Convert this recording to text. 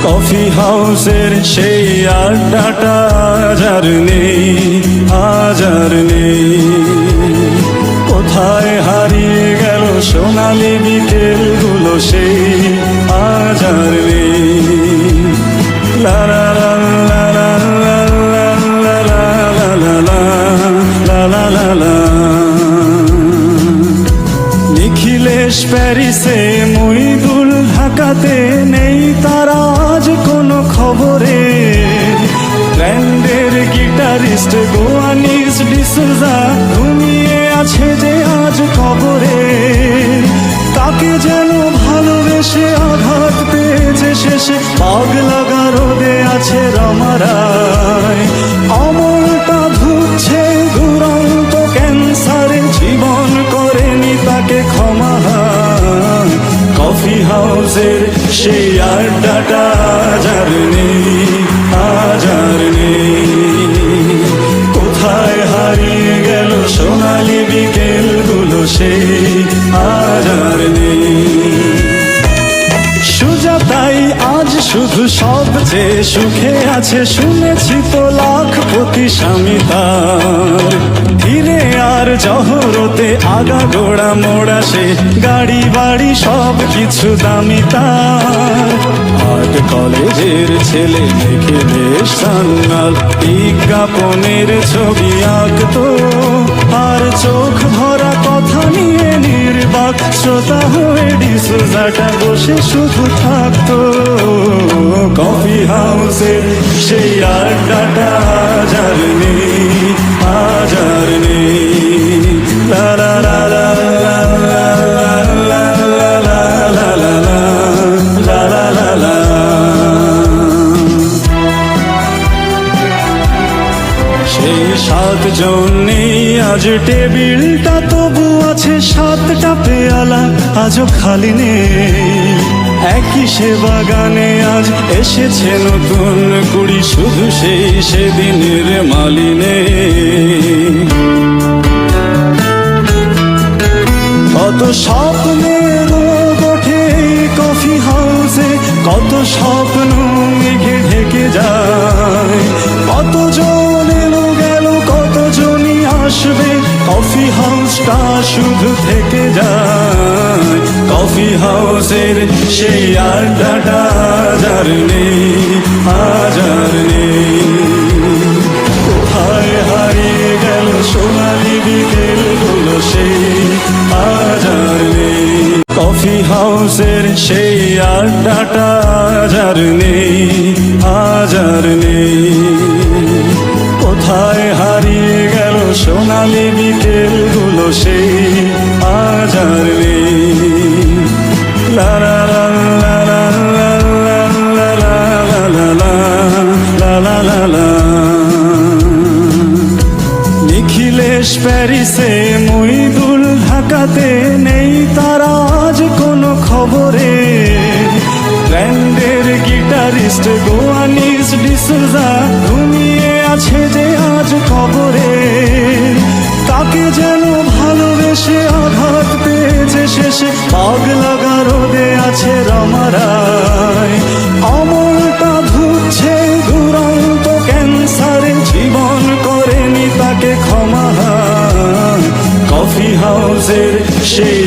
Coffee হাউসের সেই আড্ডাটা আজ আর নেই, আজ আর নেই। কোথায় হারিয়ে গেল সোনালি বিকেলগুলো সেই আজ আর নেই। লা লা লা লা লা লা লা লা লা লা লা লা। নিখিলেশ প্যারিসে, মইদুল ঢাকাতে, নেই তারা আজ কোনো খবরে। ব্র্যান্ডের গিটারিস্ট গোয়ানিস ডিসুজা ঘুমিয়ে আছে যে আজ কবরে। তাকে যেন ভালোবেসে আঘাত পেয়েছে শেষে, পাগলা গারদে আছে রমারায়। অমলটা ধুচ্ছে দুরন্ত ক্যান্সারে, জীবন করেনি তাকে ক্ষমা। কফি হাউসের সেই আড্ডাটা আজ আর নেই, আজ আর নেই। কোথায় হারিয়ে গেল সোনালি বিকেলগুলো সেই আজ আর নেই। সুজাতাই আজ শুধু সবচেয়ে সুখে আছে, শুনেছি তো লাখপতি স্বামী তার। ধীরে আর জহরতে আগা গোড়া মোড়া সে, গাড়ি বাড়ি সব কিছু দামি তার। আর্ট কলেজের ছেলে দেখে বেশ সান্নাল, বিজ্ঞাপনের ছবি আঁকতো আর চোখ ভরা কথা নিয়ে নির্বাক শ্রোতা হয়ে ডিসুজাটা বসে শুধু থাকতো। কফি হাউসের সেই আড্ডাটা আজ আর নেই, আজ আর নেই। লা লা লা লা লা লা লা লা লা লা লা লা লা। সেই 7 জন নেই আজ টেবিলটা, তবু আছে 7টা পেয়ালা আজও খালি নেই। একই সে বাগানে আজ এসেছে নতুন কুড়ি, শুধু সেই সেদিনের মালিনে। কত স্বপ্নের ওঠে কফি হাউসে, কত স্বপ্ন মেঘে ঢেকে যায়। কতজন এলো গেল, কতজনই আসবে, কফি হাউসটা শুধু থেকে যায়। কফি হাউসের সেই আড্ডাটা আজ আর নেই, আজ আর নেই। কোথায় হারিয়ে গেল সোনালি বিকেলগুলো সেই আজ আর নেই। কফি হাউসের সেই আড্ডাটা আজ আর নেই, আজ আর নেই। কোথায় হারিয়ে গেল সোনালি বিকেলগুলো সেই আজ আর নেই। লা লা লা লা লা লা লা লা লা লা লা। নিখিলেশ প্যারিসে, মইদুল ঢাকাতে, নেই তারা আজ কোনো খবরে। ব্র্যান্ডের গিটারিস্ট গোয়ানিস ডিসুজা ঘুমিয়ে আছে যে আজ কবরে। তাকে যেন ভালোবেসে আঘাত পেয়েছে শেষে, পাগলা গারদে আছে রমারায়। অমলটা ধুচ্ছে দুরন্ত ক্যান্সারে, জীবন করেনি তাকে ক্ষমা। কফি হাউসের সেই